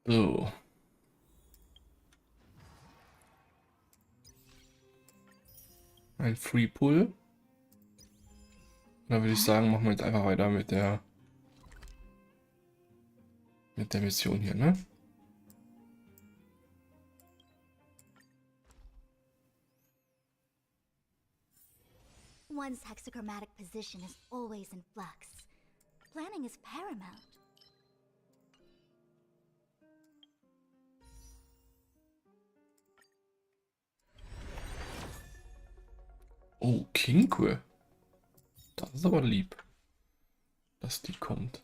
So. Ein Free Pull. Da würde ich sagen, machen wir jetzt einfach weiter mit der Mission hier, ne? One's hexagrammatic position is always in flux. Planning is paramount. Oh, Kinkwe. Das ist aber lieb, dass die kommt.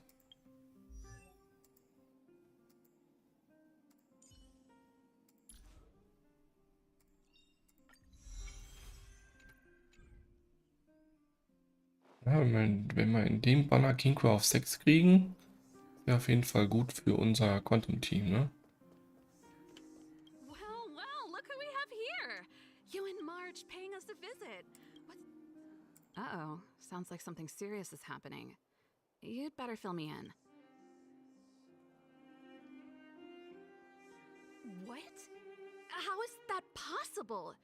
Ja, wenn wir in dem Banner Kinkwe auf 6 kriegen, wäre auf jeden Fall gut für unser Quantum-Team, ne? Well, look who we have here. You and Marge paying us a visit. Uh-oh, sounds like something serious is happening. You'd better fill me in. What? How is that possible?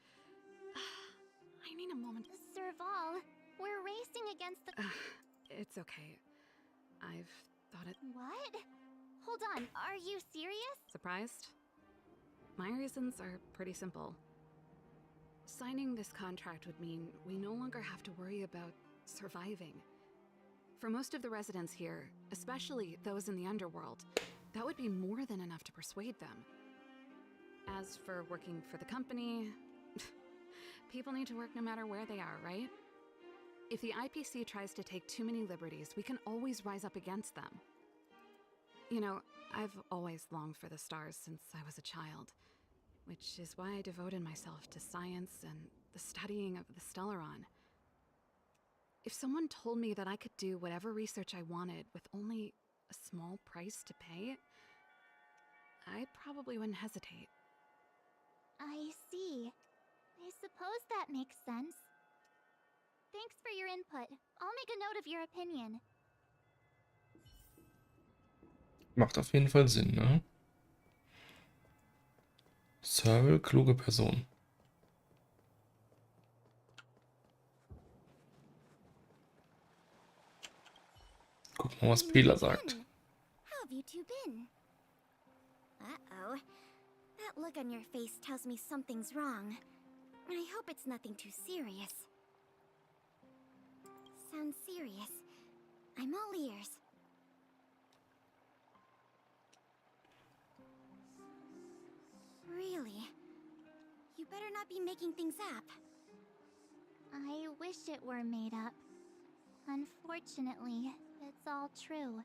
I need a moment. Serval, we're racing against the... It's okay. I've thought it... What? Hold on, are you serious? Surprised? My reasons are pretty simple. Signing this contract would mean we no longer have to worry about surviving. For most of the residents here, especially those in the underworld, that would be more than enough to persuade them. As for working for the company, people need to work no matter where they are, right? If the IPC tries to take too many liberties, we can always rise up against them. You know, I've always longed for the stars since I was a child, which is why I devoted myself to science and the studying of the Stellaron. If someone told me that I could do whatever research I wanted with only a small price to pay, I probably wouldn't hesitate. I see. I suppose that makes sense. Thanks for your input. I'll make a note of your opinion. Macht auf jeden Fall Sinn, ne? Serval, kluge Person. Guck mal, was Pela sagt. How have you two been? Uh-oh. That look on your face tells me something's wrong. I hope it's nothing too serious. Sounds serious. I'm all ears. Really? You better not be making things up. I wish it were made up. Unfortunately, it's all true.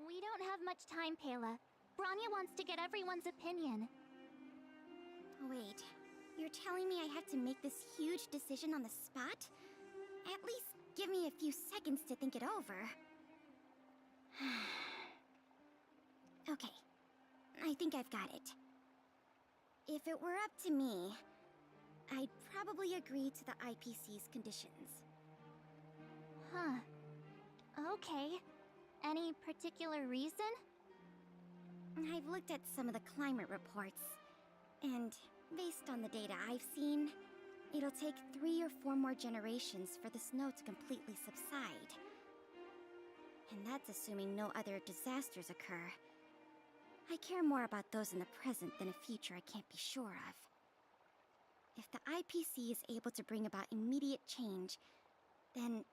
We don't have much time, Pela. Branya wants to get everyone's opinion. Wait, you're telling me I have to make this huge decision on the spot? At least give me a few seconds to think it over. Okay, I think I've got it. If it were up to me, I'd probably agree to the IPC's conditions. Huh. Okay. Any particular reason? I've looked at some of the climate reports, and based on the data I've seen, it'll take 3 or 4 more generations for the snow to completely subside. And that's assuming no other disasters occur. I care more about those in the present than a future I can't be sure of. If the IPC is able to bring about immediate change, then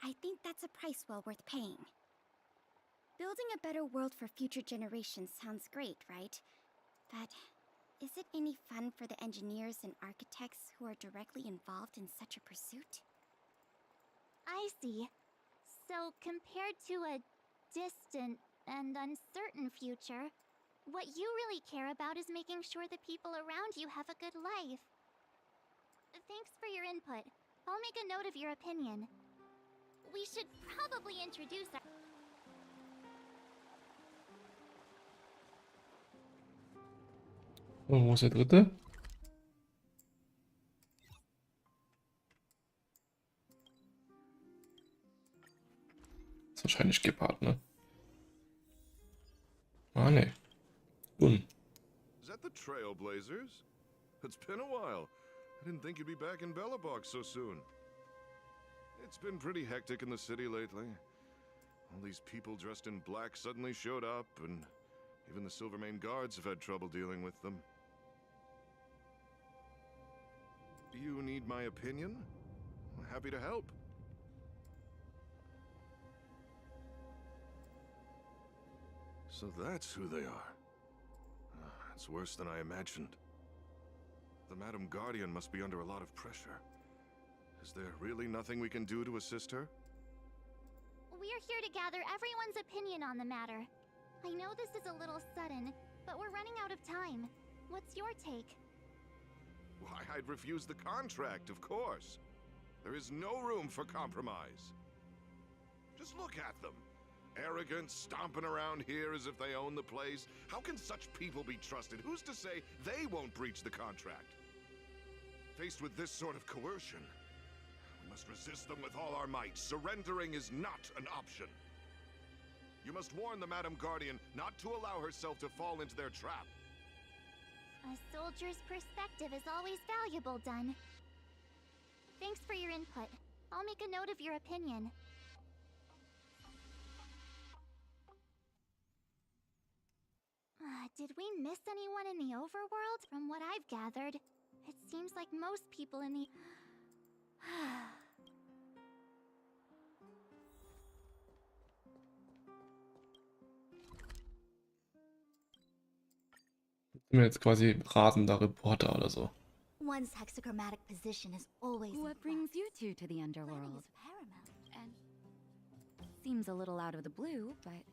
I think that's a price well worth paying. Building a better world for future generations sounds great, right? But is it any fun for the engineers and architects who are directly involved in such a pursuit? I see. So compared to a distant and uncertain future, what you really care about is making sure the people around you have a good life. Thanks for your input. I'll make a note of your opinion. We should probably introduce our... So, wo ist der dritte? Ist wahrscheinlich Gepard, ne? Ah, ne. Trailblazers. It's been a while. I didn't think you'd be back in Belobog so soon. It's been pretty hectic in the city lately. All these people dressed in black suddenly showed up, and even the Silvermane guards have had trouble dealing with them. Do you need my opinion? I'm happy to help. So that's who they are. It's worse than I imagined. The Madam Guardian must be under a lot of pressure. Is there really nothing we can do to assist her? We're here to gather everyone's opinion on the matter. I know this is a little sudden, but we're running out of time. What's your take? Why, I'd refuse the contract, of course. There is no room for compromise. Just look at them. Arrogant, stomping around here as if they own the place. How can such people be trusted? Who's to say they won't breach the contract? Faced with this sort of coercion, we must resist them with all our might. Surrendering is not an option. You must warn the Madam Guardian not to allow herself to fall into their trap. A soldier's perspective is always valuable, Dunn. Thanks for your input. I'll make a note of your opinion. Did we miss anyone in the overworld? From what I've gathered, it seems like most people in the... Ich bin jetzt quasi rasender Reporter oder so. One's hexagrammatic position is always... What brings you two to the underworld? And seems a little out of the blue, but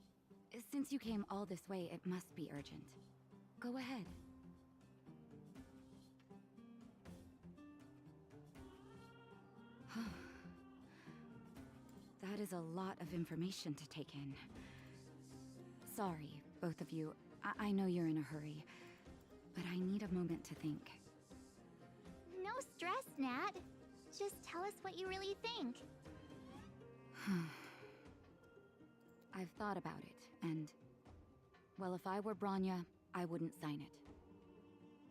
since you came all this way, it must be urgent. Go ahead. That is a lot of information to take in. Sorry, both of you. I know you're in a hurry, but I need a moment to think. No stress, Nat. Just tell us what you really think. I've thought about it, and... well, if I were Bronya, I wouldn't sign it.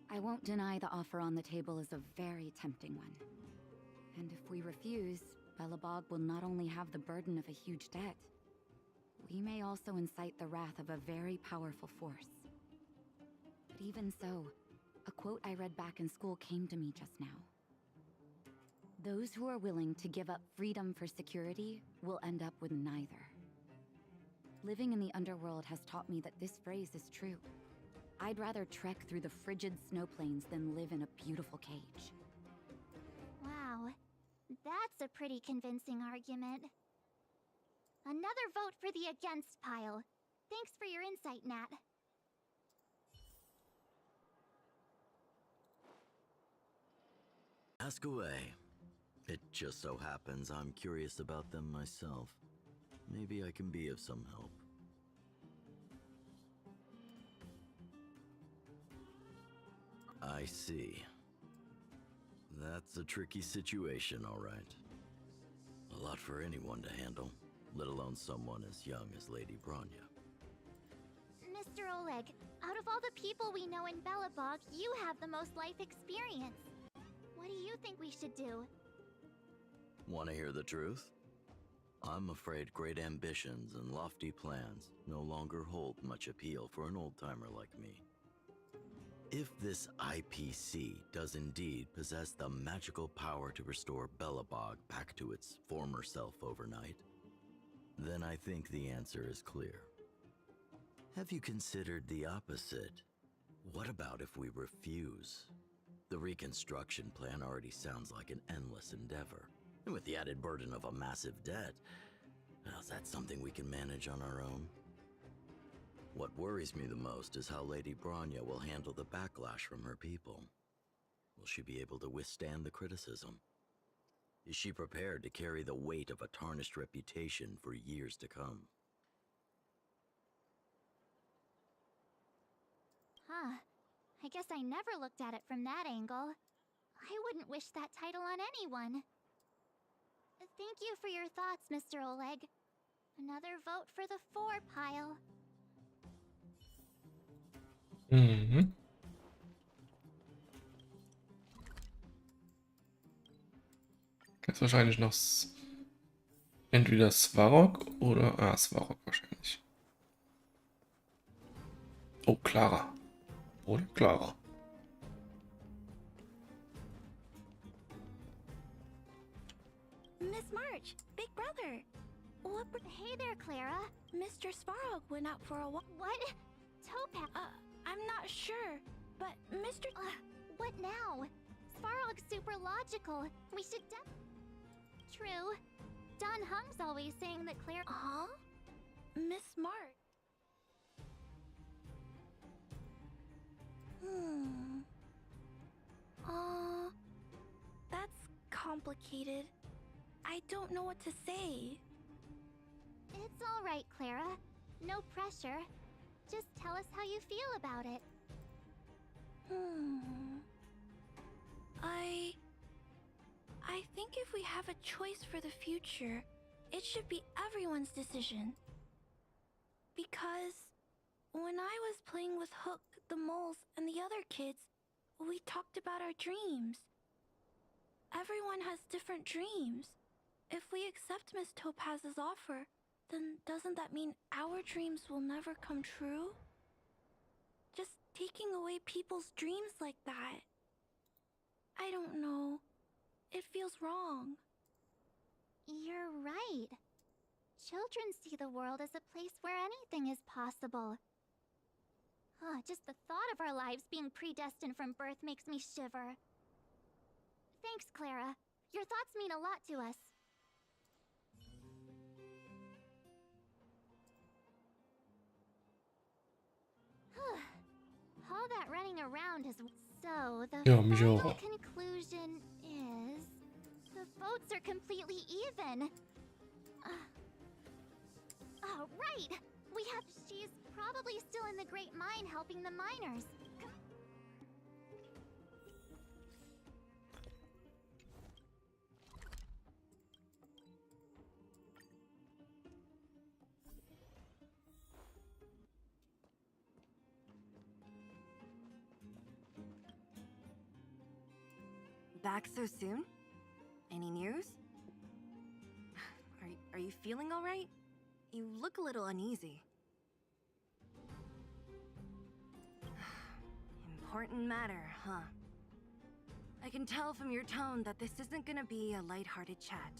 I won't deny the offer on the table is a very tempting one. And if we refuse, Belobog will not only have the burden of a huge debt, we may also incite the wrath of a very powerful force. But even so, a quote I read back in school came to me just now. Those who are willing to give up freedom for security will end up with neither. Living in the underworld has taught me that this phrase is true. I'd rather trek through the frigid snow plains than live in a beautiful cage. Wow, that's a pretty convincing argument. Another vote for the against pile. Thanks for your insight, Nat. Ask away. It just so happens I'm curious about them myself. Maybe I can be of some help. I see. That's a tricky situation, all right. A lot for anyone to handle, let alone someone as young as Lady Bronya. Mr. Oleg, out of all the people we know in Belobog, you have the most life experience. What do you think we should do? Want to hear the truth? I'm afraid great ambitions and lofty plans no longer hold much appeal for an old-timer like me. If this IPC does indeed possess the magical power to restore Belobog back to its former self overnight, then I think the answer is clear. Have you considered the opposite? What about if we refuse? The reconstruction plan already sounds like an endless endeavor. And with the added burden of a massive debt, well, is that something we can manage on our own? What worries me the most is how Lady Bronya will handle the backlash from her people. Will she be able to withstand the criticism? Is she prepared to carry the weight of a tarnished reputation for years to come? Huh. I guess I never looked at it from that angle. I wouldn't wish that title on anyone. Thank you for your thoughts, Mr. Oleg. Another vote for the 4 pile. Mhm. Jetzt wahrscheinlich noch entweder Svarog oder... Ah, Svarog wahrscheinlich. Oh, Clara. Oder Clara. Miss March, Big Brother. Hey there, Clara. Mr. Svarog went out for a walk. What? Topaz? I'm not sure, but Mr. What now? Svarog's super logical. We should True. Don Hung's always saying that Clara... Huh? Miss March. That's complicated. I don't know what to say. It's all right, Clara. No pressure. Just tell us how you feel about it. I think if we have a choice for the future, it should be everyone's decision. Because when I was playing with Hook, the moles, and the other kids, we talked about our dreams. Everyone has different dreams. If we accept Miss Topaz's offer, then doesn't that mean our dreams will never come true? Just taking away people's dreams like that. I don't know. It feels wrong. You're right. Children see the world as a place where anything is possible. Just the thought of our lives being predestined from birth makes me shiver. Thanks, Clara. Your thoughts mean a lot to us. All that running around is... So, the Ja, mich final auch. conclusion is... The votes are completely even. Oh, right! We have... She's probably still in the Great Mine helping the miners. Back so soon? Any news? Are you feeling all right? You look a little uneasy. Important matter, huh? I can tell from your tone that this isn't gonna be a lighthearted chat.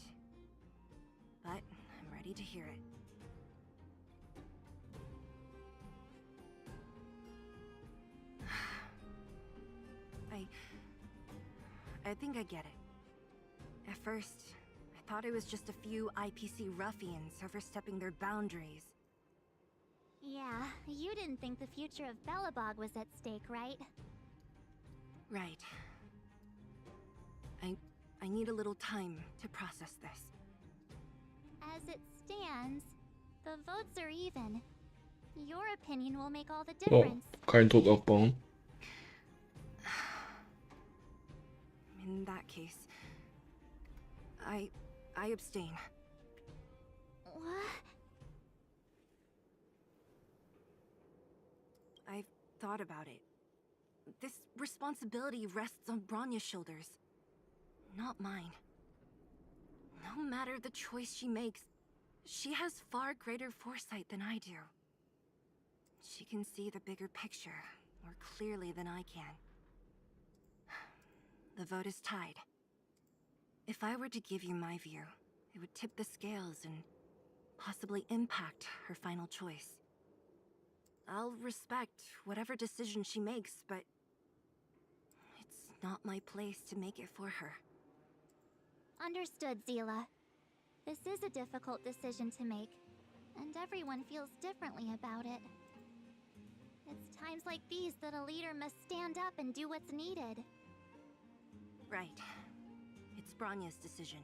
But I'm ready to hear it. I think I get it. At first, I thought it was just a few IPC ruffians overstepping their boundaries. Yeah, you didn't think the future of Belobog was at stake, right? Right. I need a little time to process this. As it stands, the votes are even. Your opinion will make all the Oh, difference. keinen Druck aufbauen. In that case, I abstain. What? I've thought about it. This responsibility rests on Bronya's shoulders, not mine. No matter the choice she makes, she has far greater foresight than I do. She can see the bigger picture more clearly than I can. The vote is tied. If I were to give you my view, it would tip the scales and possibly impact her final choice. I'll respect whatever decision she makes, but it's not my place to make it for her. Understood, Zila. This is a difficult decision to make, and everyone feels differently about it. It's times like these that a leader must stand up and do what's needed. Right. It's Bronya's decision.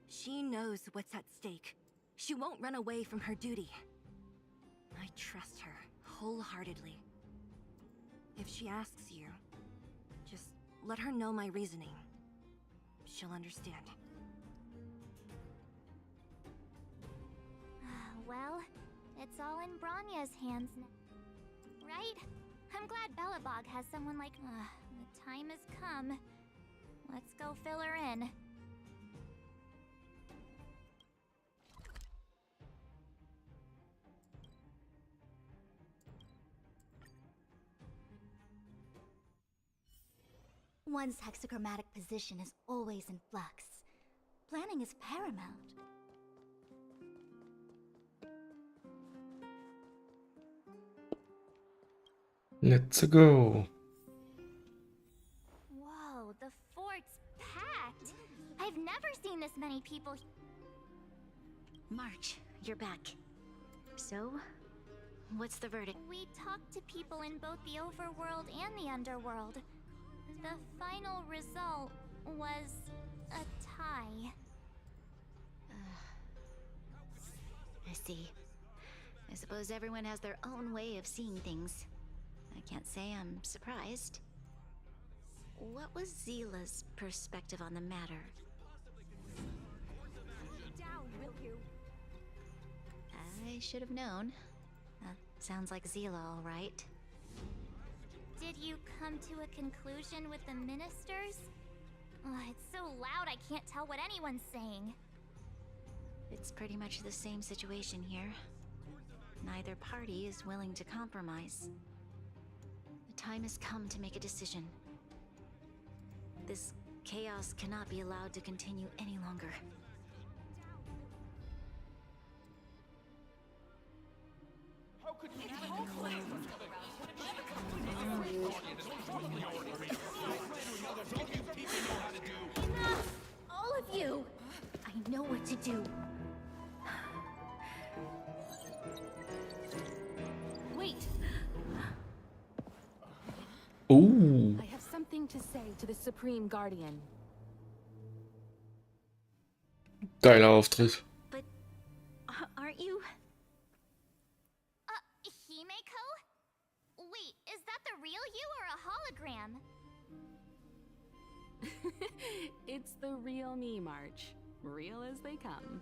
She knows what's at stake. She won't run away from her duty. I trust her wholeheartedly. If she asks you, just let her know my reasoning. She'll understand. Well, it's all in Bronya's hands now. Right? I'm glad Belobog has someone like... the time has come. Let's go fill her in. One's hexagrammatic position is always in flux. Planning is paramount. Let's go. Whoa, the fort's packed. I've never seen this many people. March, you're back. So, what's the verdict? We talked to people in both the overworld and the underworld. The final result was a tie. I see. I suppose everyone has their own way of seeing things. I can't say I'm surprised. What was Zila's perspective on the matter? Down, will you? I should have known. Sounds like Zila, all right. Did you come to a conclusion with the ministers? Oh, it's so loud I can't tell what anyone's saying. It's pretty much the same situation here. Neither party is willing to compromise. The time has come to make a decision. This chaos cannot be allowed to continue any longer. Enough! All of you! I know what to do. Wait! Oh, I have something to say to the Supreme Guardian. geiler Auftritt. But aren't you? Himeko? Wait, is that the real you or a hologram? It's the real me, March. Real as they come.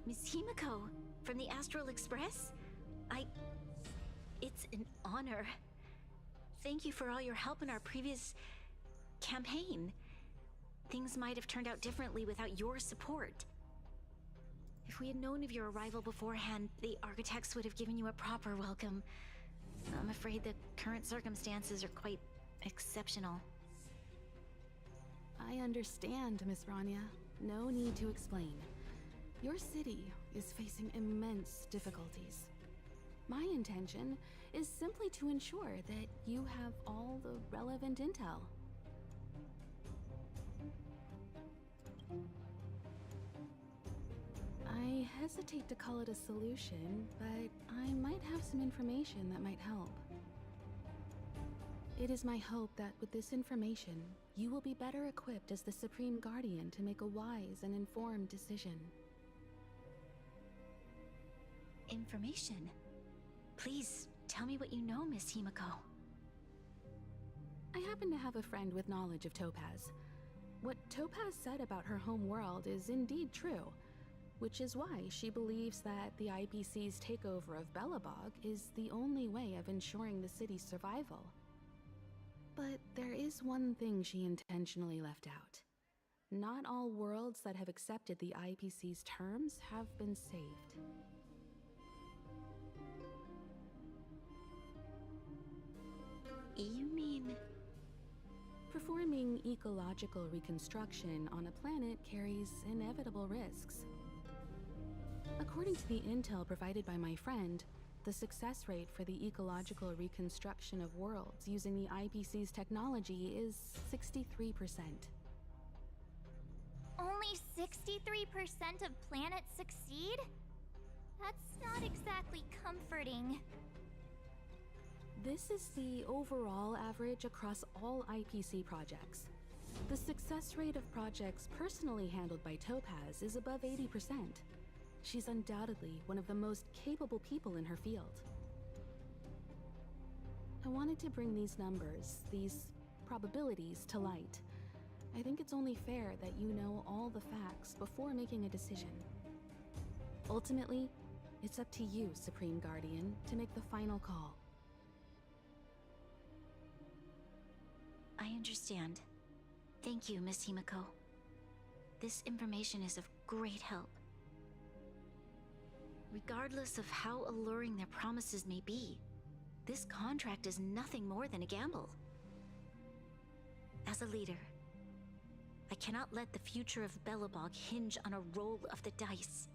Miss Himeko, from the Astral Express? It's an honor. Thank you for all your help in our previous campaign. Things might have turned out differently without your support. If we had known of your arrival beforehand, the architects would have given you a proper welcome. I'm afraid the current circumstances are quite exceptional. I understand, Miss Rania. No need to explain. Your city is facing immense difficulties. My intention is simply to ensure that you have all the relevant intel. I hesitate to call it a solution, but I might have some information that might help. It is my hope that with this information, you will be better equipped as the Supreme Guardian to make a wise and informed decision. Information? Please, tell me what you know, Miss Himeko. I happen to have a friend with knowledge of Topaz. What Topaz said about her home world is indeed true, which is why she believes that the IPC's takeover of Belobog is the only way of ensuring the city's survival. But there is one thing she intentionally left out. Not all worlds that have accepted the IPC's terms have been saved. You mean... Performing ecological reconstruction on a planet carries inevitable risks. According to the intel provided by my friend, the success rate for the ecological reconstruction of worlds using the IPC's technology is 63%. Only 63% of planets succeed? That's not exactly comforting. This is the overall average across all IPC projects. The success rate of projects personally handled by Topaz is above 80%. She's undoubtedly one of the most capable people in her field. I wanted to bring these numbers, these probabilities, to light. I think it's only fair that you know all the facts before making a decision. Ultimately, it's up to you, Supreme Guardian, to make the final call. I understand. Thank you, Miss Himeko. This information is of great help. Regardless of how alluring their promises may be, This contract is nothing more than a gamble. As a leader, I cannot let the future of Belobog hinge on a roll of the dice.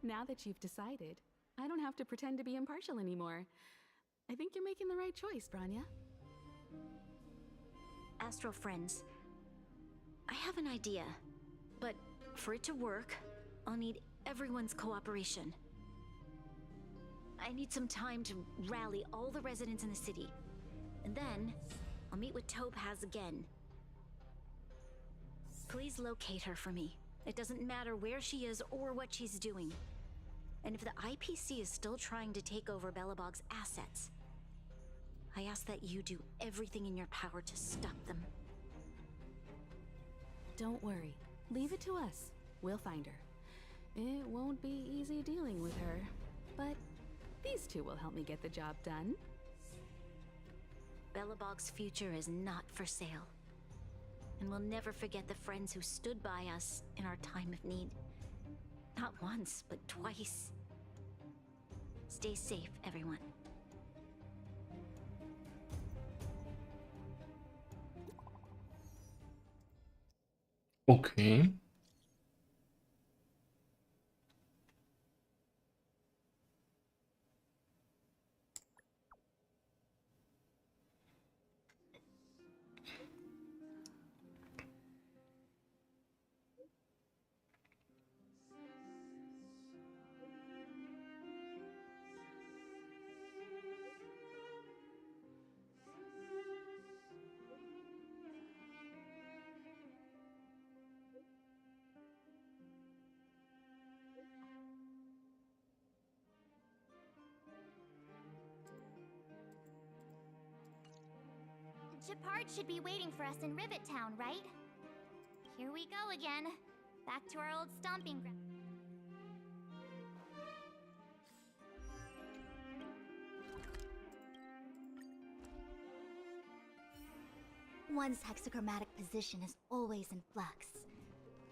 Now that you've decided, I don't have to pretend to be impartial anymore. I think you're making the right choice, Bronya. Astral friends, I have an idea, but for it to work, I'll need everyone's cooperation. I need some time to rally all the residents in the city, and then I'll meet with Topaz again. Please locate her for me. It doesn't matter where she is or what she's doing. And if the IPC is still trying to take over Belobog's assets, I ask that you do everything in your power to stop them. Don't worry. Leave it to us. We'll find her. It won't be easy dealing with her, but these two will help me get the job done. Belobog's future is not for sale. And we'll never forget the friends who stood by us in our time of need. Not once, but twice. Stay safe, everyone. Okay. Shepard should be waiting for us in Rivet Town, right? Here we go again. Back to our old stomping ground. One's hexachromatic position is always in flux.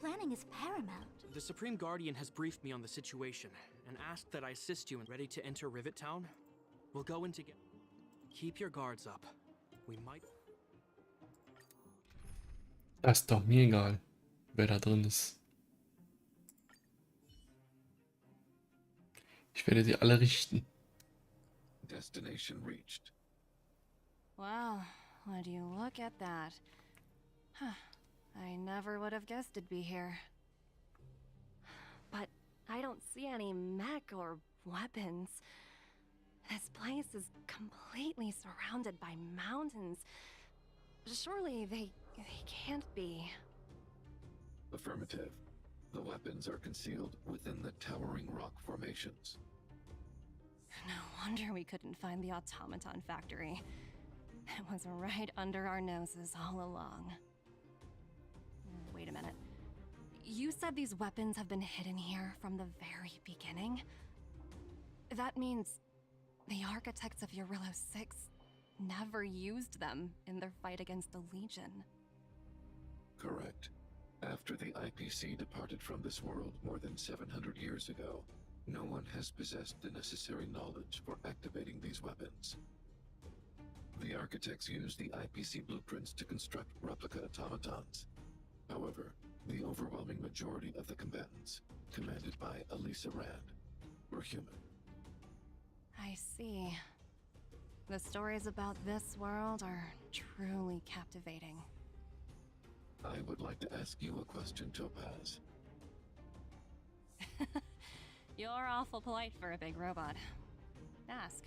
Planning is paramount. The Supreme Guardian has briefed me on the situation and asked that I assist you and ready to enter Rivet Town. We'll go in together. Keep your guards up. We might... Das ist doch mir egal, wer da drin ist. Ich werde sie alle richten. Destination reached. Wow, would you look at that? Huh. I never would have guessed it'd be here. But I don't see any mech or weapons. This place is completely surrounded by mountains. Surely they can't be. Affirmative. The weapons are concealed within the towering rock formations. No wonder we couldn't find the automaton factory. It was right under our noses all along. Wait a minute. You said these weapons have been hidden here from the very beginning? That means the architects of Eurillo 6 never used them in their fight against the Legion. Correct. After the IPC departed from this world more than 700 years ago, no one has possessed the necessary knowledge for activating these weapons. The architects used the IPC blueprints to construct replica automatons. However, the overwhelming majority of the combatants, commanded by Elisa Rand, were human. I see. The stories about this world are truly captivating. I would like to ask you a question, Topaz. You're awful polite for a big robot. Ask.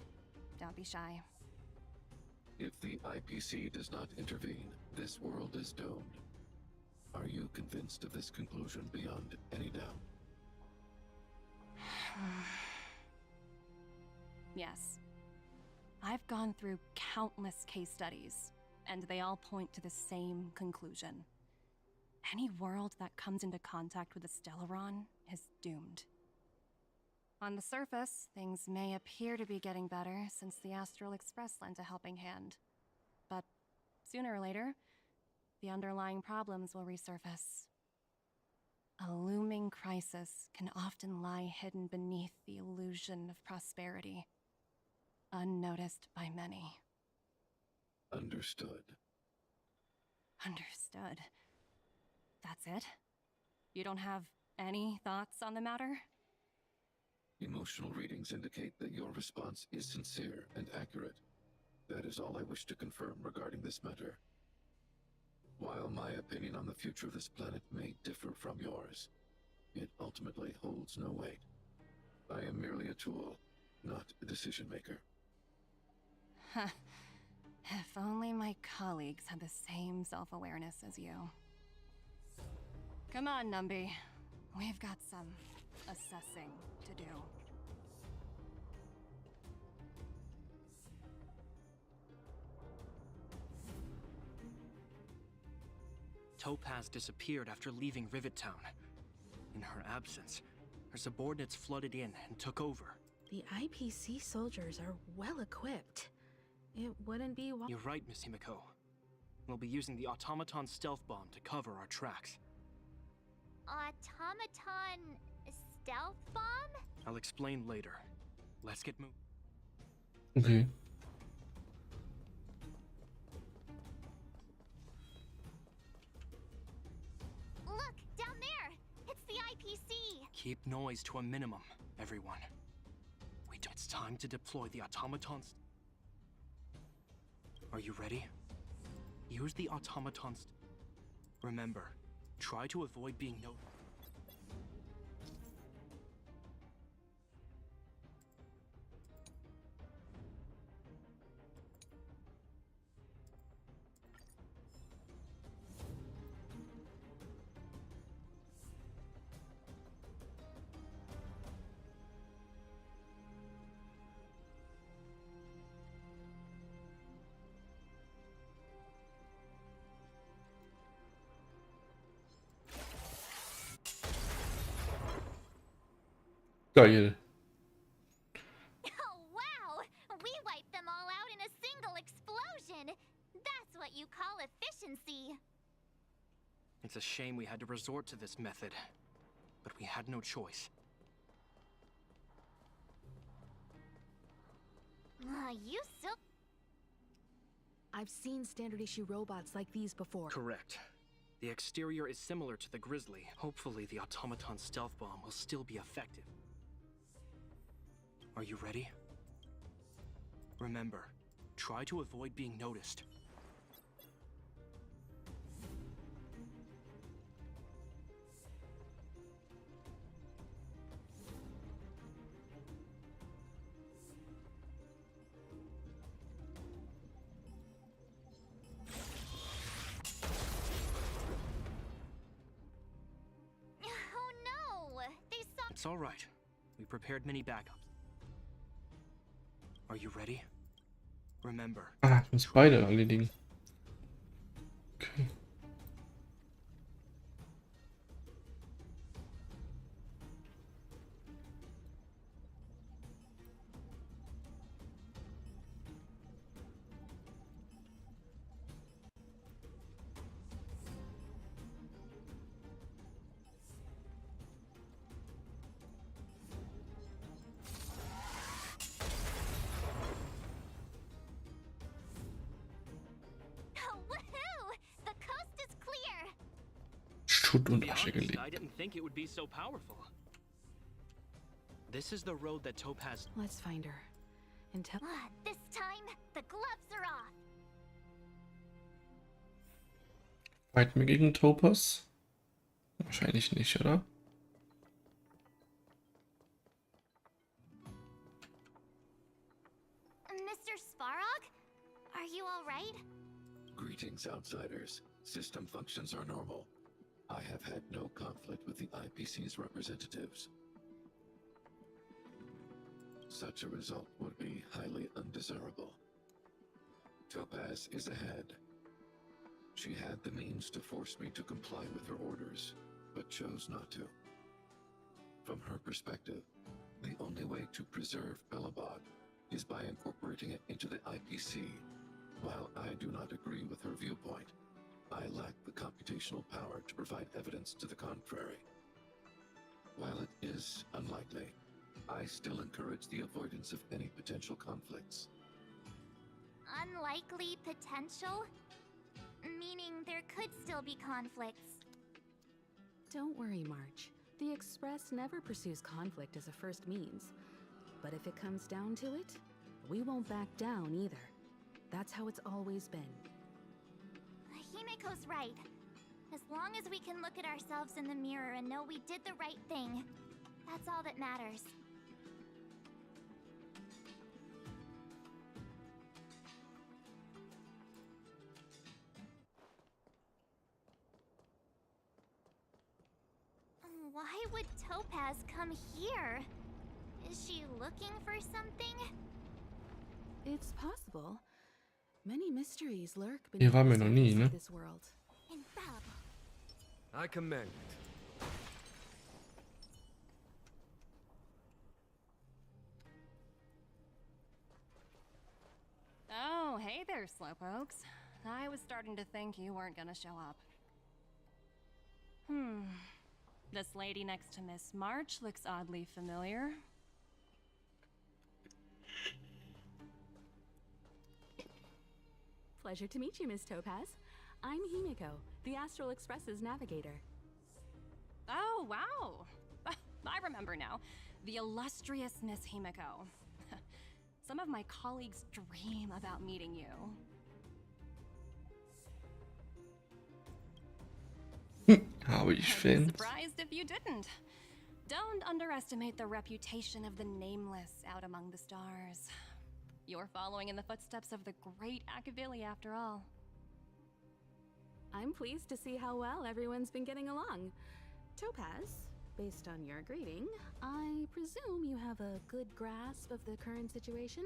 Don't be shy. If the IPC does not intervene, this world is doomed. Are you convinced of this conclusion beyond any doubt? Yes. I've gone through countless case studies, and they all point to the same conclusion. Any world that comes into contact with a Stellaron is doomed. On the surface, things may appear to be getting better since the Astral Express lent a helping hand. But sooner or later, the underlying problems will resurface. A looming crisis can often lie hidden beneath the illusion of prosperity, unnoticed by many. Understood. Understood. That's it? You don't have any thoughts on the matter? Emotional readings indicate that your response is sincere and accurate. That is all I wish to confirm regarding this matter. While my opinion on the future of this planet may differ from yours, it ultimately holds no weight. I am merely a tool, not a decision maker. If only my colleagues had the same self-awareness as you. Come on, Numby. We've got some assessing to do. Topaz disappeared after leaving Rivet Town. In her absence, her subordinates flooded in and took over. The IPC soldiers are well equipped. It wouldn't be You're right, Miss Himiko. We'll be using the automaton stealth bomb to cover our tracks. Automaton stealth bomb? I'll explain later. Let's get moving. Okay. Look, down there! It's the IPC! Keep noise to a minimum, everyone. It's time to deploy the automatons. Are you ready? Use the automatons. Remember, try to avoid being noticed. Geil. Oh, wow! We wiped them all out in a single explosion! That's what you call efficiency! It's a shame we had to resort to this method, but we had no choice. You still... I've seen standard issue robots like these before. Correct. The exterior is similar to the Grizzly. Hopefully the automaton stealth bomb will still be effective. Are you ready? Remember, try to avoid being noticed. Oh no! They saw... It's all right. We prepared many backups. Are you ready? Remember. Ah, ich muss beide erledigen. Okay. Schutt und Asche gelegt. I didn't think it would be so powerful. This is the road that Topaz... Let's find her. And tell... This time, the gloves are off. Fighten wir gegen Topaz? Wahrscheinlich nicht, oder? Mr. Sparrog? Are you alright? Greetings, outsiders. System functions are normal. I have had no conflict with the IPC's representatives. Such a result would be highly undesirable. Topaz is ahead. She had the means to force me to comply with her orders, but chose not to. From her perspective, the only way to preserve Belobog is by incorporating it into the IPC. While I do not agree with her viewpoint, I lack the computational power to provide evidence to the contrary. While it is unlikely, I still encourage the avoidance of any potential conflicts. Unlikely potential? Meaning there could still be conflicts. Don't worry, March. The Express never pursues conflict as a first means. But if it comes down to it, we won't back down either. That's how it's always been. Himiko's right. As long as we can look at ourselves in the mirror and know we did the right thing, that's all that matters. Why would Topaz come here? Is she looking for something? It's possible. Many mysteries lurk Hier beneath waren the wir noch nie, surface ne? of this world. Infallible. I commend it. Oh, hey there, slowpokes. I was starting to think you weren't gonna show up. This lady next to Miss March looks oddly familiar. Pleasure to meet you, Miss Topaz. I'm Himiko, the Astral Express's navigator. Oh, wow! I remember now. The illustrious Miss Himiko. Some of my colleagues dream about meeting you. Habe ich I'd be Fans? surprised if you didn't. Don't underestimate the reputation of the nameless out among the stars. You're following in the footsteps of the great Akavili, after all. I'm pleased to see how well everyone's been getting along. Topaz, based on your greeting, I presume you have a good grasp of the current situation?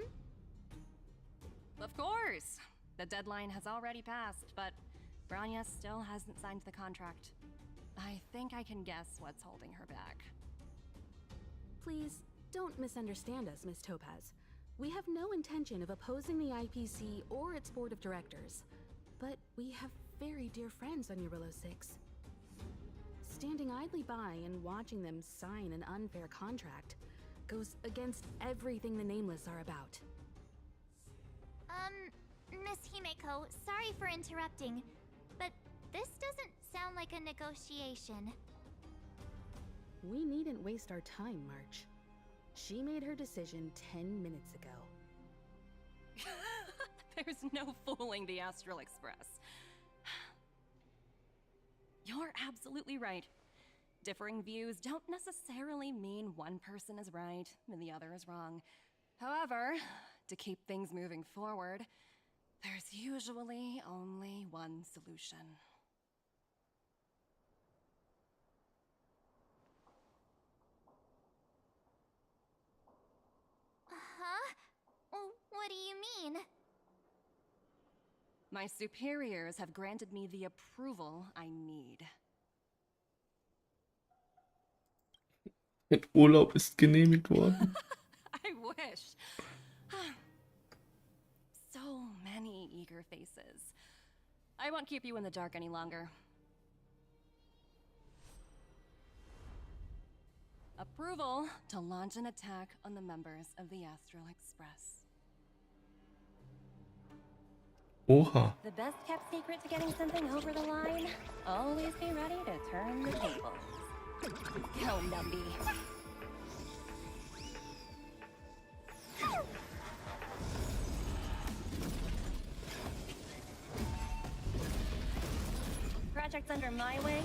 Of course! The deadline has already passed, but Bronya still hasn't signed the contract. I think I can guess what's holding her back. Please, don't misunderstand us, Miss Topaz. We have no intention of opposing the IPC or its board of directors, but we have very dear friends on Eurilo 6. Standing idly by and watching them sign an unfair contract goes against everything the Nameless are about. Miss Himiko, sorry for interrupting, but this doesn't sound like a negotiation. We needn't waste our time, March. She made her decision 10 minutes ago. There's no fooling the Astral Express. You're absolutely right. Differing views don't necessarily mean one person is right and the other is wrong. However, to keep things moving forward, there's usually only one solution. Huh? What do you mean? My superiors have granted me the approval I need. Mein Urlaub ist genehmigt worden. I wish. So many eager faces. I won't keep you in the dark any longer. Approval to launch an attack on the members of the Astral Express. Oha. The best kept secret to getting something over the line? Always be ready to turn the tables. Go, Numby. Projects under my wing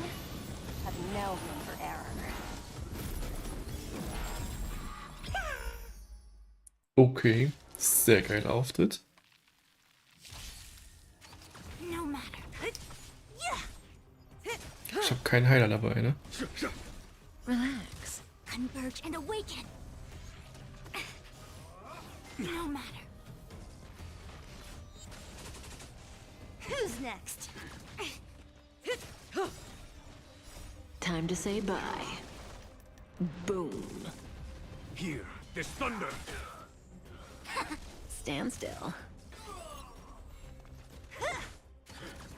have no room for error. Okay, sehr geiler Auftritt. No matter. Ich habe keinen Heiler dabei, ne? Relax. Converge and awaken. No matter. Who's next? Time to say bye. Boom. Here, this thunder. Stand still.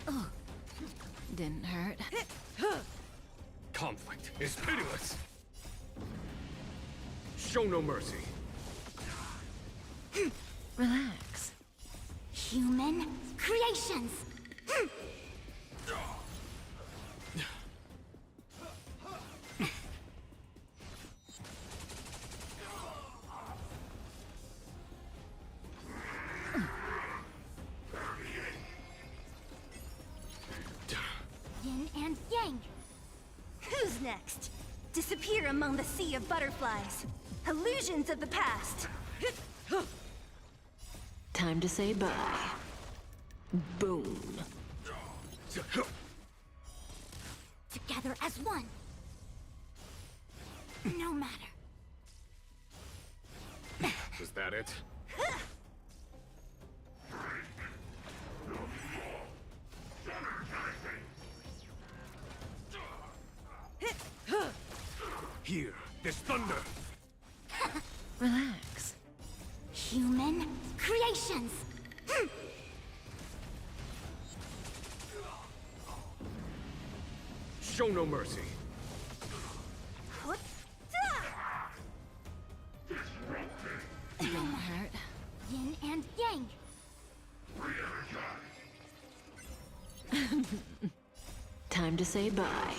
Oh, didn't hurt. Conflict is pitiless. Show no mercy. Relax. Human creations! Yin and yang! Who's next? Disappear among the sea of butterflies. Illusions of the past. Time to say bye. Boom. Together as one! No matter. Was that it? Here, this thunder! Relax. Human creations! Show no mercy. Don't hurt. Yin and yang! Time to say bye.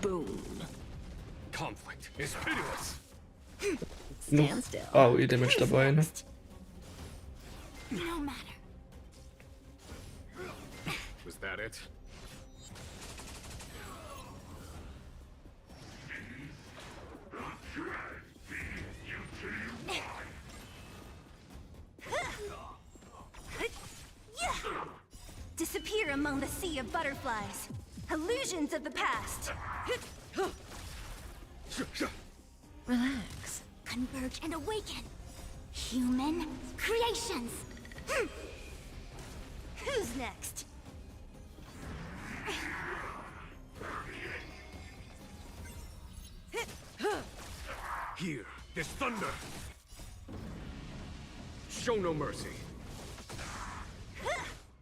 Boom. Conflict is pitiless. Stand still. AOE Damage dabei, ne? No matter. Was that it? Disappear among the sea of butterflies. Illusions of the past. Relax. Converge and awaken! Human creations! Who's next? Here, this thunder! Show no mercy.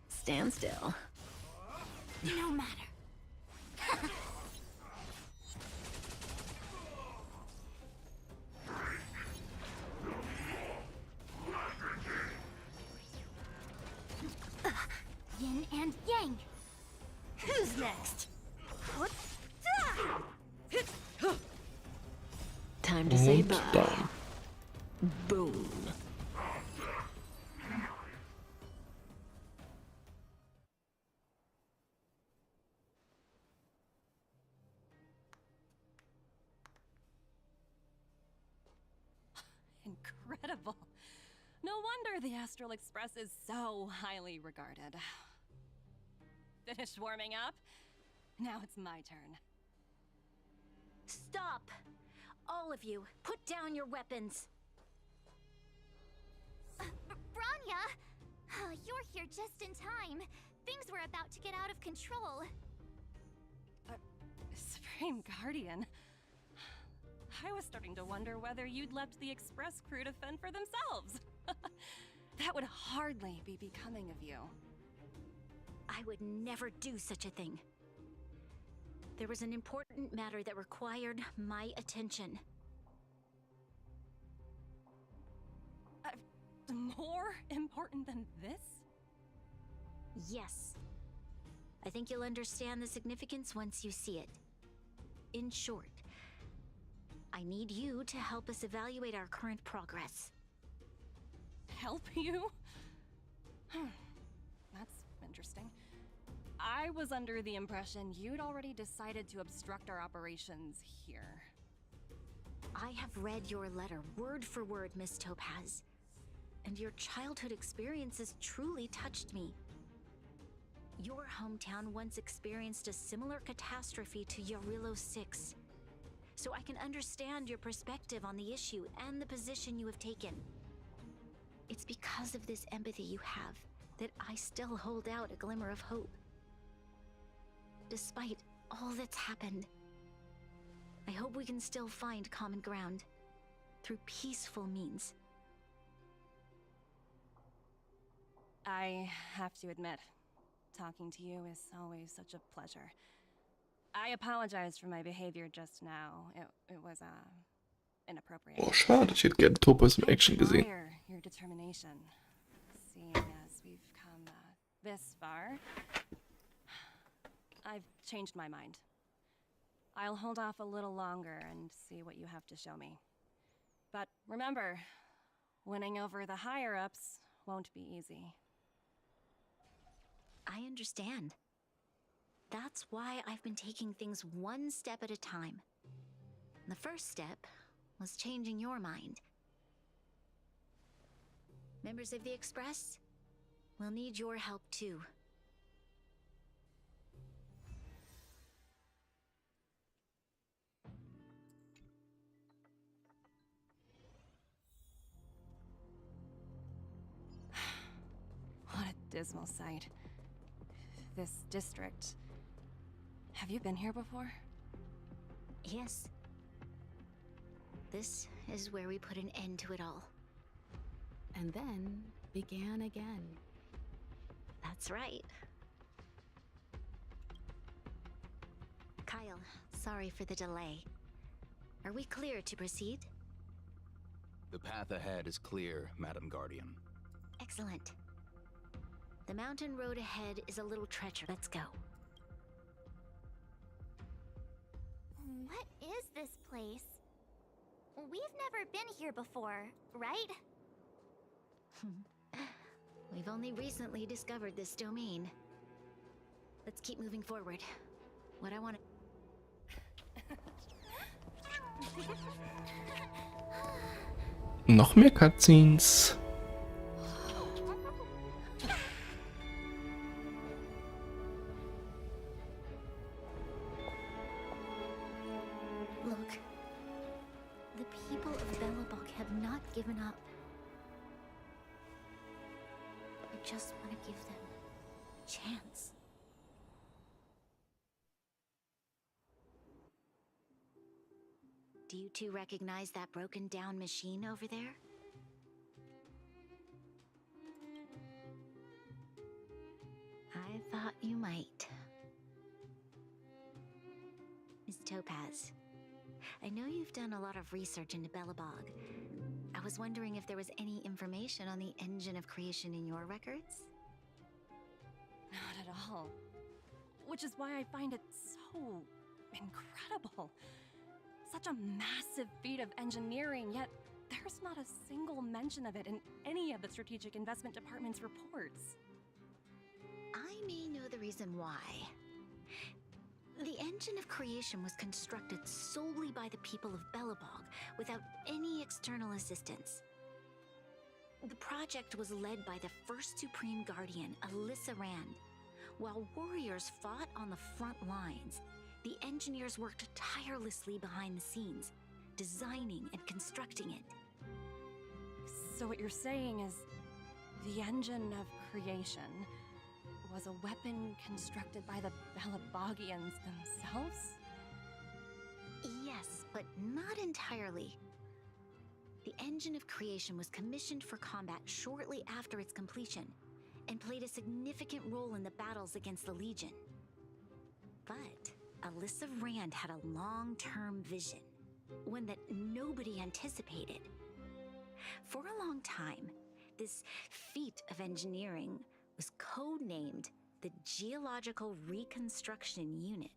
Stand still. No matter. Yin and yang! Who's next? Time to say Und bye. down. Boom. Incredible. No wonder the Astral Express is so highly regarded. Finished warming up? Now it's my turn. Stop! All of you, put down your weapons. Branya! You're here just in time. Things were about to get out of control. Supreme Guardian. I was starting to wonder whether you'd left the Express crew to fend for themselves. That would hardly be becoming of you. I would never do such a thing. There was an important matter that required my attention. More important than this? Yes. I think you'll understand the significance once you see it. In short, I need you to help us evaluate our current progress. Help you? That's interesting. I was under the impression you'd already decided to obstruct our operations here. I have read your letter word for word, Miss Topaz. And your childhood experiences truly touched me. Your hometown once experienced a similar catastrophe to Yarilo 6. So I can understand your perspective on the issue and the position you have taken. It's because of this empathy you have that I still hold out a glimmer of hope. Despite all that's happened, I hope we can still find common ground through peaceful means. I have to admit, talking to you is always such a pleasure. I apologize for my behavior just now. It was, inappropriate. Oh, schade. Ich hätte gerne Topaz in I Action gesehen. admire your determination, seeing as we've come this far. I've changed my mind. I'll hold off a little longer and see what you have to show me. But remember, winning over the higher-ups won't be easy. I understand. That's why I've been taking things one step at a time. The first step was changing your mind. Members of the Express, we'll need your help too. What a dismal sight. This district. Have you been here before? Yes. This is where we put an end to it all. And then began again. That's right. Kyle, sorry for the delay. Are we clear to proceed? The path ahead is clear, Madam Guardian. Excellent. The mountain road ahead is a little treacherous. Let's go. What is this place? We've never been here before, right? We've only recently discovered this domain. Let's keep moving forward. What I want to... Noch mehr Cutscenes. Look. The people of Belobog have not given up. I just want to give them a chance. Do you two recognize that broken down machine over there? I thought you might. Miss Topaz, I know you've done a lot of research into Belobog. I was wondering if there was any information on the engine of creation in your records? Not at all. Which is why I find it so incredible. Such a massive feat of engineering, yet there's not a single mention of it in any of the Strategic Investment Department's reports. I may know the reason why. The engine of creation was constructed solely by the people of Belobog, without any external assistance. The project was led by the first Supreme Guardian, Alyssa Rand. While warriors fought on the front lines, the engineers worked tirelessly behind the scenes, designing and constructing it. So what you're saying is, the engine of creation was a weapon constructed by the Belabogians themselves? Yes, but not entirely. The engine of creation was commissioned for combat shortly after its completion, and played a significant role in the battles against the Legion. But Alyssa Rand had a long-term vision, one that nobody anticipated. For a long time, this feat of engineering was codenamed the Geological Reconstruction Unit.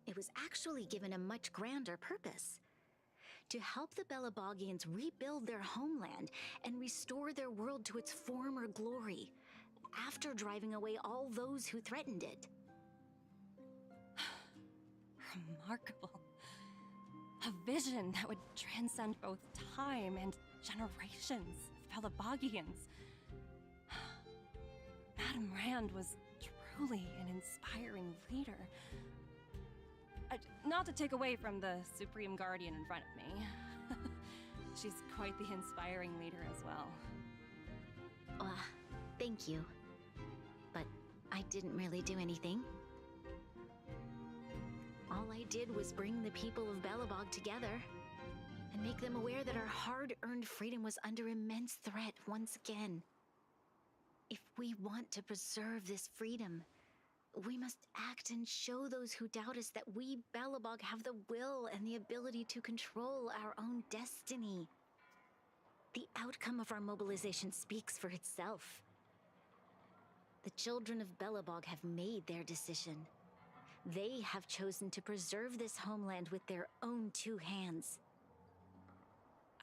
It was actually given a much grander purpose: to help the Belabogians rebuild their homeland and restore their world to its former glory, after driving away all those who threatened it. Remarkable. A vision that would transcend both time and generations of Belabogians. Madame Rand was truly an inspiring leader. Not to take away from the Supreme Guardian in front of me. She's quite the inspiring leader as well. Thank you. But I didn't really do anything. All I did was bring the people of Belobog together and make them aware that our hard-earned freedom was under immense threat once again. If we want to preserve this freedom, We must act and show those who doubt us that we, Belobog, have the will and the ability to control our own destiny. The outcome of our mobilization speaks for itself. The children of Belobog have made their decision. They have chosen to preserve this homeland with their own two hands.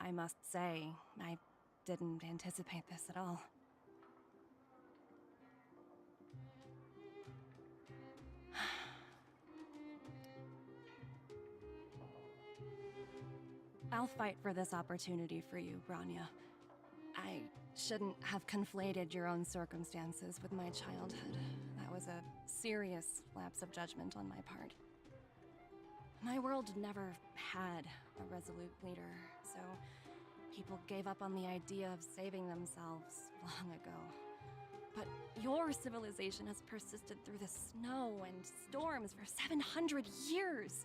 I must say, I didn't anticipate this at all. I'll fight for this opportunity for you, Branya. I shouldn't have conflated your own circumstances with my childhood. That was a serious lapse of judgment on my part. My world never had a resolute leader, so people gave up on the idea of saving themselves long ago. But your civilization has persisted through the snow and storms for 700 years.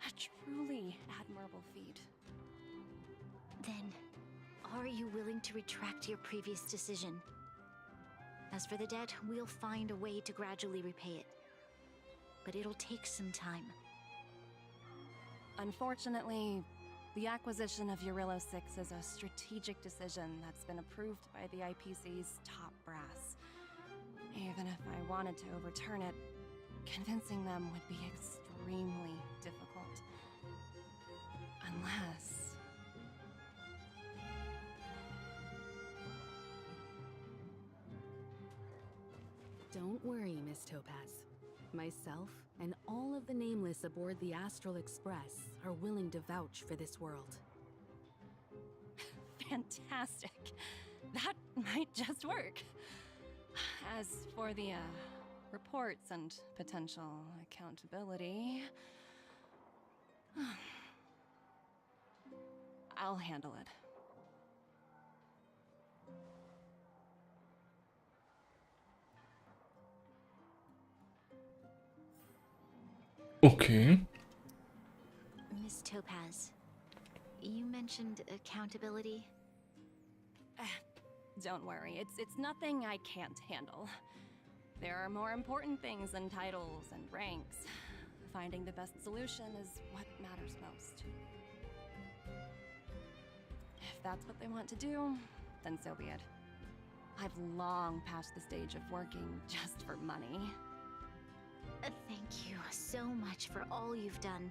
A truly admirable feat. Then, are you willing to retract your previous decision? As for the debt, we'll find a way to gradually repay it. But it'll take some time. Unfortunately, the acquisition of Urilo 6 is a strategic decision that's been approved by the IPC's top brass. Even if I wanted to overturn it, convincing them would be extremely difficult. Unless... Don't worry, Miss Topaz. Myself and all of the nameless aboard the Astral Express are willing to vouch for this world. Fantastic. That might just work. As for the, reports and potential accountability... I'll handle it. Okay. Miss Topaz, you mentioned accountability. Don't worry, it's nothing I can't handle. There are more important things than titles and ranks. Finding the best solution is what matters most. If that's what they want to do, then so be it. I've long passed the stage of working just for money. Thank you so much for all you've done.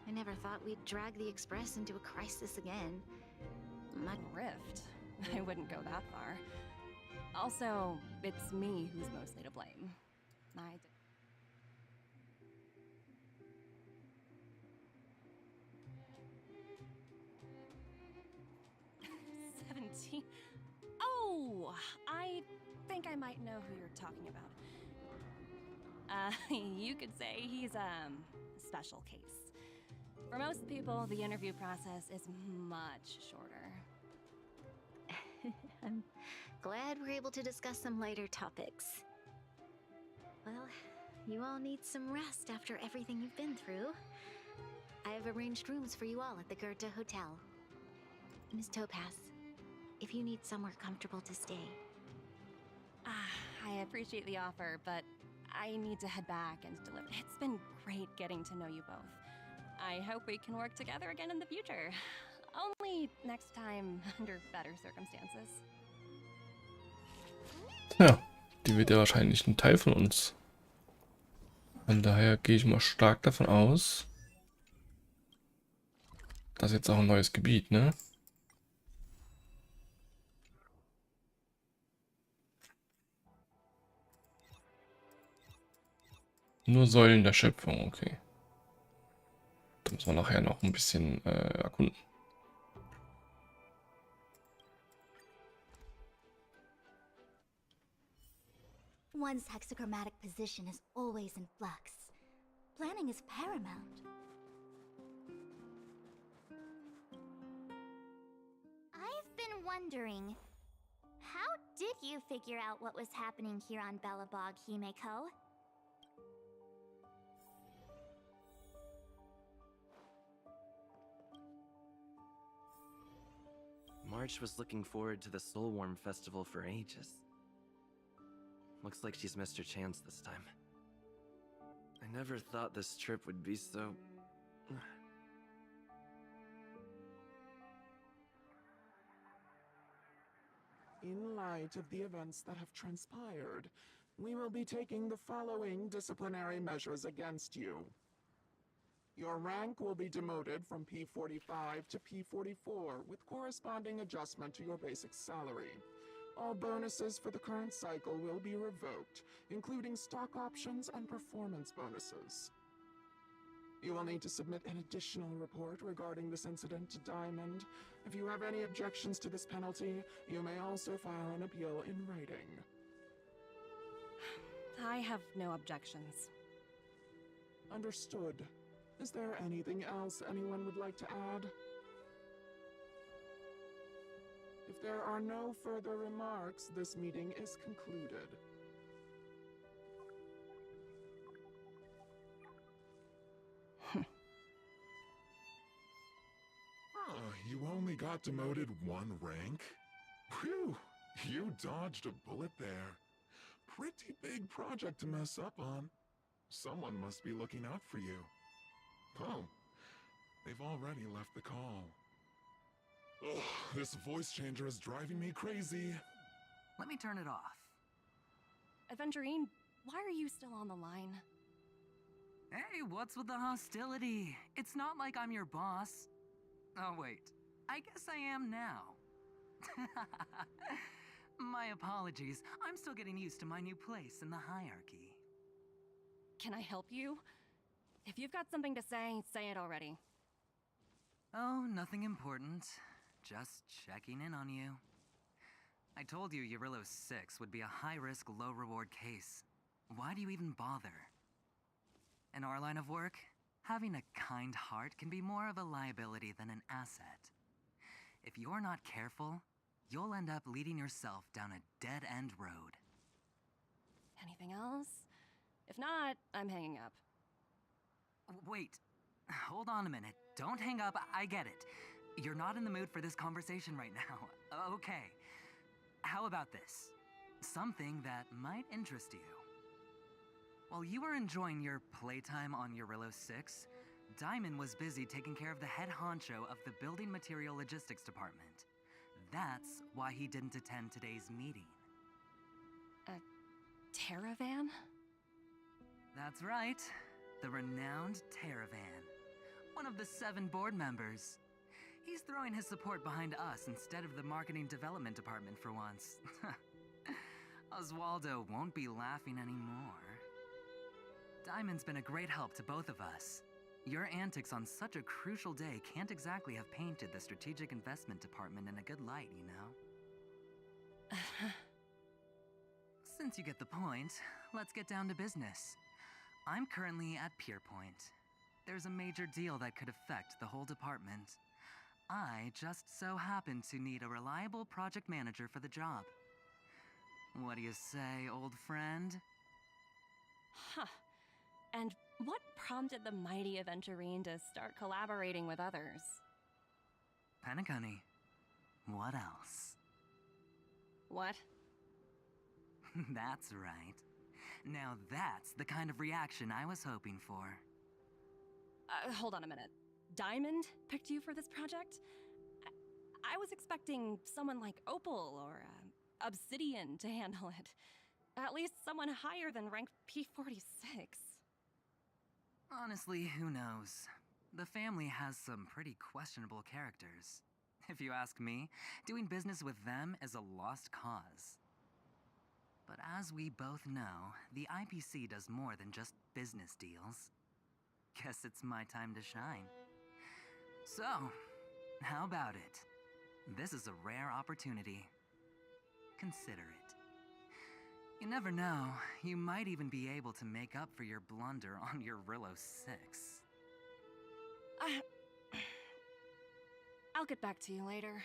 I never thought we'd drag the Express into a crisis again. Rift? I wouldn't go that far. Also, it's me who's mostly to blame. 17? Oh! I think I might know who you're talking about. You could say he's, special case. For most people, the interview process is much shorter. I'm glad we're able to discuss some lighter topics. Well, you all need some rest after everything you've been through. I've arranged rooms for you all at the Goethe Hotel. Miss Topaz, if you need somewhere comfortable to stay. I appreciate the offer, but I need to head back and deliver. It's been great getting to know you both. I hope we can work together again in the future. Only next time under better circumstances. Ja, die wird ja wahrscheinlich ein Teil von uns. Von daher gehe ich mal stark davon aus, dass jetzt auch ein neues Gebiet, ne? Nur Säulen der Schöpfung, okay. Da müssen wir nachher noch ein bisschen erkunden. One's hexachromatic position is always in flux. Planning is paramount. I've been wondering, how did you figure out what was happening here on Belobog, Himeko? March was looking forward to the Soulworm Festival for ages. Looks like she's missed her chance this time. I never thought this trip would be so... In light of the events that have transpired, we will be taking the following disciplinary measures against you. Your rank will be demoted from P45 to P44 with corresponding adjustment to your basic salary. All bonuses for the current cycle will be revoked, including stock options and performance bonuses. You will need to submit an additional report regarding this incident to Diamond. If you have any objections to this penalty, you may also file an appeal in writing. I have no objections. Understood. Is there anything else anyone would like to add? If there are no further remarks, this meeting is concluded. You only got demoted 1 rank? Whew, you dodged a bullet there. Pretty big project to mess up on. Someone must be looking out for you. Oh, they've already left the call. Ugh, this voice changer is driving me crazy. Let me turn it off. Aventurine, why are you still on the line? Hey, what's with the hostility? It's not like I'm your boss. Oh, wait. I guess I am now. My apologies. I'm still getting used to my new place in the hierarchy. Can I help you? If you've got something to say it already. Oh, nothing important. Just checking in on you. I told you Eurillo 6 would be a high-risk, low-reward case. Why do you even bother? In our line of work, having a kind heart can be more of a liability than an asset. If you're not careful, you'll end up leading yourself down a dead-end road. Anything else? If not, I'm hanging up. Wait, hold on a minute. Don't hang up, I get it. You're not in the mood for this conversation right now. Okay. How about this? Something that might interest you. While you were enjoying your playtime on Eurillo 6, Diamond was busy taking care of the head honcho of the Building Material Logistics Department. That's why he didn't attend today's meeting. A Teravan? That's right. The renowned Teravan. One of the 7 board members. He's throwing his support behind us instead of the Marketing Development Department for once. Oswaldo won't be laughing anymore. Diamond's been a great help to both of us. Your antics on such a crucial day can't exactly have painted the Strategic Investment Department in a good light, you know? Since you get the point, let's get down to business. I'm currently at Pierpoint. There's a major deal that could affect the whole department. I just so happen to need a reliable project manager for the job. What do you say, old friend? Huh. And what prompted the mighty Aventurine to start collaborating with others? Penacony. What else? What? That's right. Now that's the kind of reaction I was hoping for. Hold on a minute. Diamond picked you for this project? I was expecting someone like Opal or Obsidian to handle it. At least someone higher than rank P46. Honestly, who knows? The family has some pretty questionable characters. If you ask me, doing business with them is a lost cause. But as we both know, the IPC does more than just business deals. Guess it's my time to shine. So, how about it? This is a rare opportunity. Consider it. You never know, you might even be able to make up for your blunder on Eurillo 6. I'll get back to you later.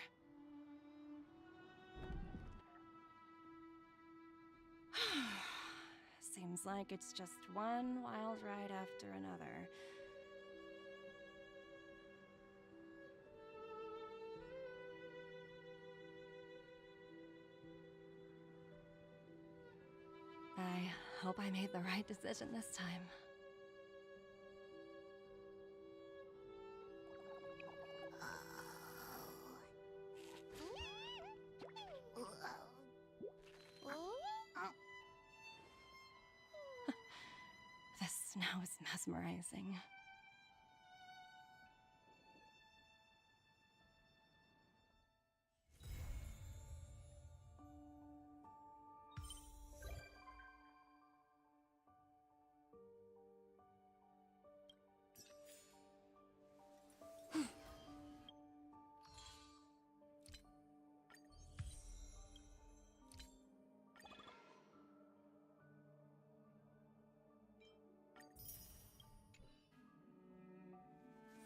Seems like it's just one wild ride after another. Hope I made the right decision this time. The snow is mesmerizing.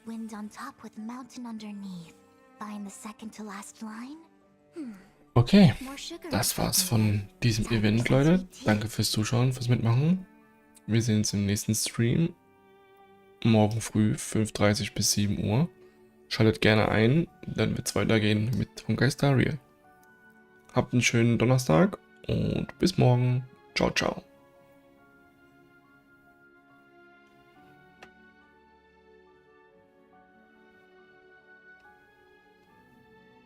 Wind on top with mountain underneath. Find the second to last line? Okay, das war's von diesem Event, Leute. Danke fürs Zuschauen, fürs Mitmachen. Wir sehen uns im nächsten Stream. Morgen früh, 5:30 bis 7 Uhr. Schaltet gerne ein, dann wird's weitergehen mit Honkai Star Rail. Habt einen schönen Donnerstag und bis morgen. Ciao, ciao.